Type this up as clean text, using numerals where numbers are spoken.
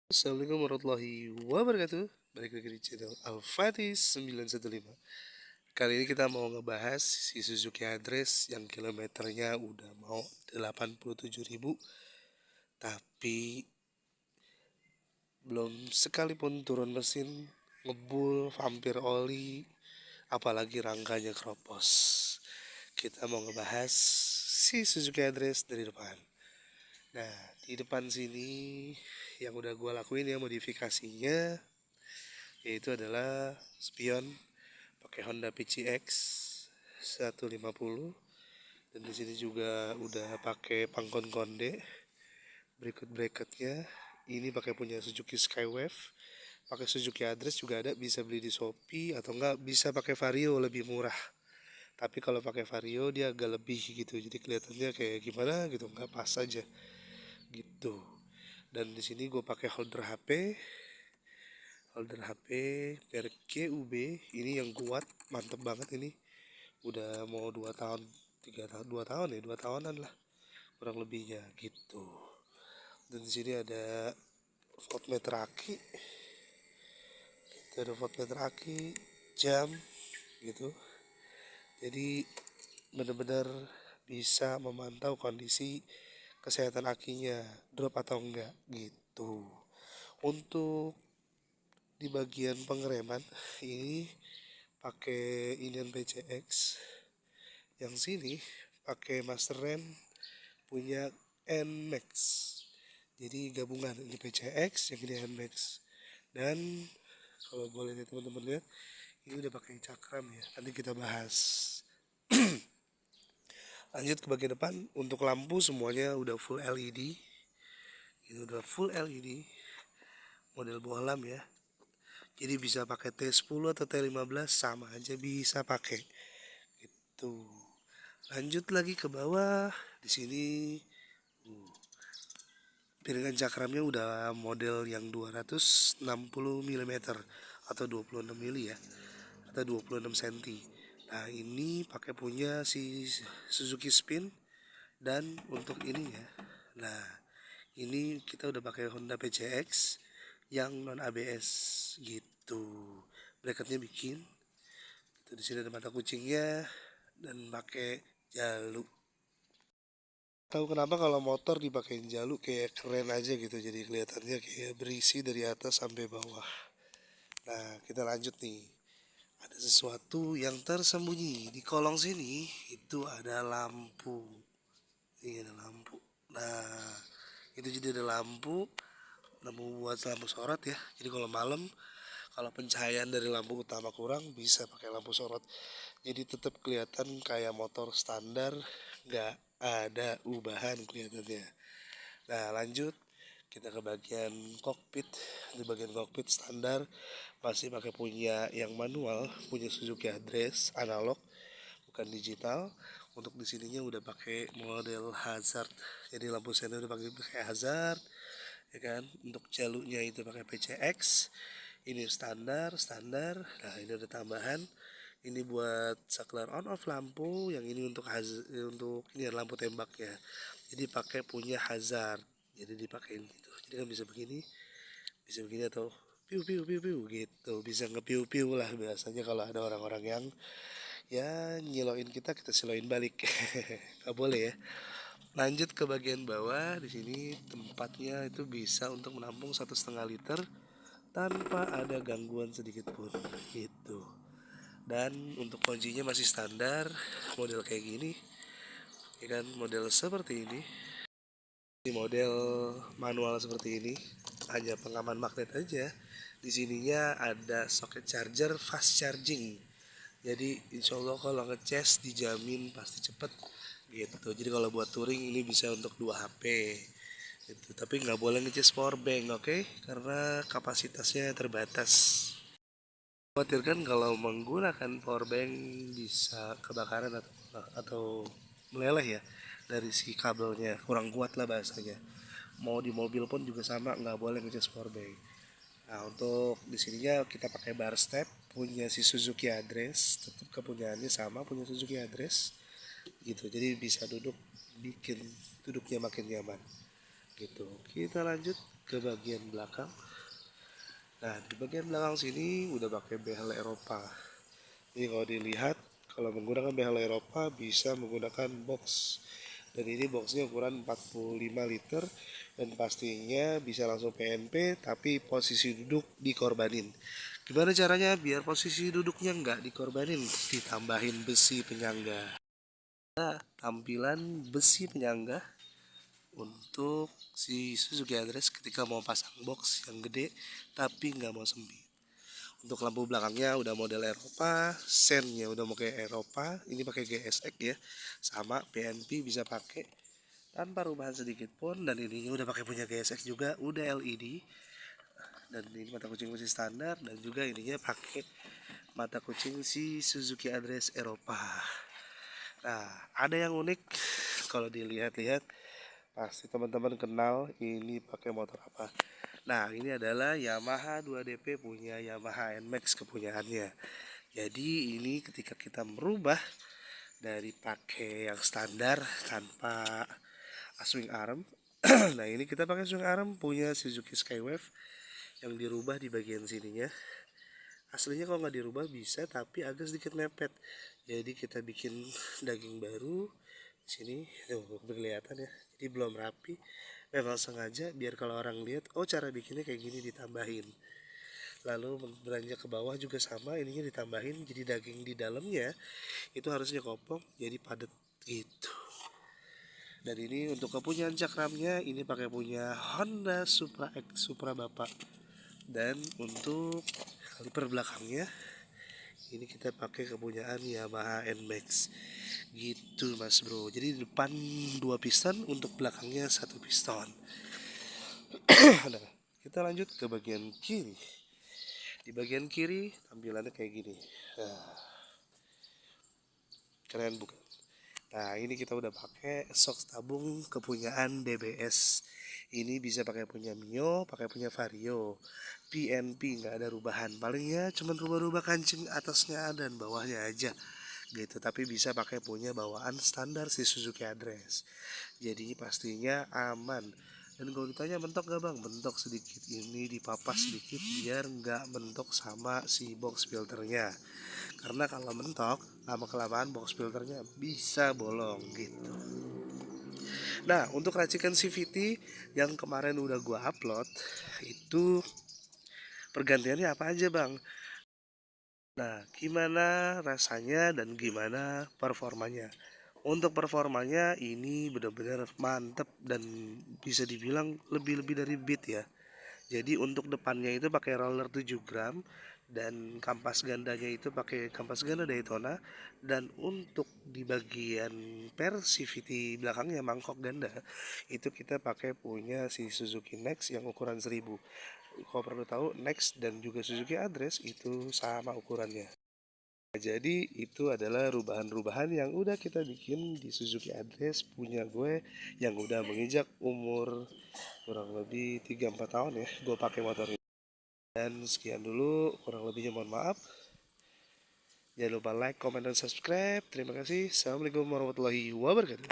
Assalamualaikum warahmatullahi wabarakatuh. Balik lagi di channel Alfatis 915. Kali ini kita mau ngebahas si Suzuki Address yang kilometernya udah mau 87.000, tapi belum sekalipun turun mesin, ngebul, vampir oli, apalagi rangkanya keropos. Kita mau ngebahas si Suzuki Address dari depan. Nah, di depan sini yang udah gue lakuin ya modifikasinya, yaitu adalah spion pakai Honda PCX 150, dan di sini juga udah pakai pangkon konde. Berikut bracketnya ini pakai punya Suzuki Skywave, pakai Suzuki Address juga ada, bisa beli di Shopee atau enggak bisa pakai Vario lebih murah. Tapi kalau pakai Vario dia agak lebih gitu, jadi kelihatannya kayak gimana gitu, nggak pas aja gitu. Dan di sini gue pakai holder HP merek GUB, ini yang kuat, mantep banget ini. Udah mau 2 tahun, 3 tahun, 2 tahun ya, 2 tahunan lah kurang lebihnya gitu. Dan di sini ada voltmeter aki, jam gitu. Jadi bener-bener bisa memantau kondisi kesehatan akinya, drop atau enggak gitu. Untuk di bagian pengereman ini pakai Indian PCX, yang sini pakai Master Rem punya NMAX. Jadi gabungan, ini PCX yang ini NMAX. Dan kalau boleh lihat teman-teman lihat, ini udah pakai cakram ya, nanti kita bahas. Lanjut ke bagian depan, untuk lampu semuanya udah full LED. Ini udah full LED model bohlam ya, jadi bisa pakai T10 atau T15 sama aja bisa pakai gitu. Lanjut lagi ke bawah, di sini piringan cakramnya udah model yang 260 mm atau 26 mm ya, atau 26 cm. Nah, ini pakai punya si Suzuki Spin. Dan untuk ini ya, nah ini kita udah pakai Honda PCX yang non ABS gitu. Bracketnya bikin itu, di sini ada mata kucingnya dan pakai jalur. Tahu kenapa kalau motor dipakein jalur kayak keren aja gitu, jadi kelihatannya kayak berisi dari atas sampai bawah. Nah, kita lanjut nih. Ada sesuatu yang tersembunyi di kolong sini, itu ada lampu. Ini ada lampu. Nah, itu jadi ada lampu buat lampu sorot ya. Jadi kalau malam, kalau pencahayaan dari lampu utama kurang, bisa pakai lampu sorot. Jadi tetap kelihatan kayak motor standar, nggak ada ubahan kelihatannya. Nah, lanjut kita ke bagian kokpit. Di bagian kokpit standar masih pakai punya yang manual, punya Suzuki Address analog, bukan digital. Untuk di sininya udah pakai model hazard, jadi lampu sender udah pakai hazard ya kan. Untuk jalurnya itu pakai PCX, ini standar. Nah, ini ada tambahan, ini buat saklar on off lampu, yang ini untuk untuk ini lampu tembak ya, jadi pakai punya hazard, jadi dipakein gitu. Jadi kan bisa begini atau piu piu piu piu gitu, bisa ngepiu piu lah biasanya kalau ada orang-orang yang ya nyiloin kita, kita siloin balik. Gak boleh ya. Lanjut ke bagian bawah, di sini tempatnya itu bisa untuk menampung 1,5 liter tanpa ada gangguan sedikit pun gitu. Dan untuk kuncinya masih standar, model kayak gini ya kan, model seperti ini. Di model manual seperti ini hanya pengaman magnet aja. Di sininya ada soket charger fast charging, jadi insya Allah kalau ngecas dijamin pasti cepet gitu. Jadi kalau buat touring ini bisa untuk 2 HP gitu. Tapi nggak boleh ngecas power bank, oke? Karena kapasitasnya terbatas. Khawatirkan kalau menggunakan power bank bisa kebakaran atau meleleh ya, dari si kabelnya kurang kuat lah bahasanya. Mau di mobil pun juga sama, nggak boleh ngecas power bank. Nah, untuk di sininya kita pakai bar step punya si Suzuki Address, tetap kepunyaannya sama, punya Suzuki Address gitu. Jadi bisa duduknya makin nyaman gitu. Kita lanjut ke bagian belakang. Nah, di bagian belakang sini udah pakai behel Eropa. Ini kalau dilihat, kalau menggunakan behel Eropa bisa menggunakan box. Dan ini boxnya ukuran 45 liter dan pastinya bisa langsung PNP tapi posisi duduk dikorbanin. Gimana caranya biar posisi duduknya nggak dikorbanin? Ditambahin besi penyangga. Tampilan besi penyangga untuk si Suzuki Address ketika mau pasang box yang gede tapi nggak mau sempit. Untuk lampu belakangnya udah model Eropa, sennya udah mau kayak Eropa, ini pakai GSX ya, sama PNP bisa pakai tanpa perubahan sedikit pun. Dan ininya udah pakai punya GSX juga, udah LED, dan ini mata kucing masih standar, dan juga ininya pakai mata kucing si Suzuki Address Eropa. Nah, ada yang unik kalau dilihat-lihat pasti teman-teman kenal ini pakai motor apa. Nah, ini adalah Yamaha 2DP punya Yamaha NMAX kepunyaannya. Jadi ini ketika kita merubah dari pakai yang standar tanpa swing arm. Nah, ini kita pakai swing arm punya Suzuki Skywave yang dirubah di bagian sininya. Aslinya kalau nggak dirubah bisa, tapi agak sedikit mepet. Jadi kita bikin daging baru di sini, tuh kelihatan ya. Jadi belum rapi. Memang sengaja biar kalau orang lihat, oh cara bikinnya kayak gini, ditambahin. Lalu beranjak ke bawah juga sama, ininya ditambahin. Jadi daging di dalamnya itu harusnya kopong, jadi padat gitu. Dan ini untuk kepunyaan cakramnya ini pakai punya Honda Supra X Supra Bapak. Dan untuk kaliper belakangnya ini kita pakai kepunyaan Yamaha NMAX gitu mas bro. Jadi di depan 2 piston, untuk belakangnya 1 piston. Nah, kita lanjut ke bagian kiri. Di bagian kiri tampilannya kayak gini. Nah, keren bukan? Nah, ini kita udah pakai shock tabung kepunyaan DBS. Ini bisa pakai punya Mio, pakai punya Vario. PNP nggak ada rubahan. Palingnya cuma rubah-rubah kancing atasnya dan bawahnya aja gitu. Tapi bisa pakai punya bawaan standar si Suzuki Address. Jadi pastinya aman. Dan kalau ditanya mentok gak bang? Mentok sedikit, ini dipapas sedikit biar nggak mentok sama si box filternya. Karena kalau mentok lama kelamaan box filternya bisa bolong gitu. Nah, untuk racikan CVT yang kemarin udah gua upload itu pergantiannya apa aja bang? Nah, gimana rasanya dan gimana performanya? Untuk performanya ini benar-benar mantep dan bisa dibilang lebih-lebih dari Beat ya. Jadi untuk depannya itu pakai roller 7 gram dan kampas gandanya itu pakai kampas ganda Daytona. Dan untuk di bagian persivity belakangnya mangkok ganda itu kita pakai punya si Suzuki Next yang ukuran 1000. Kalau perlu tahu, Next dan juga Suzuki Address itu sama ukurannya. Jadi itu adalah rubahan-rubahan yang udah kita bikin di Suzuki Address punya gue yang udah menginjak umur kurang lebih 3-4 tahun ya gue pakai motor ini. Dan sekian dulu, kurang lebihnya mohon maaf. Jangan lupa like, comment, dan subscribe. Terima kasih. Assalamualaikum warahmatullahi wabarakatuh.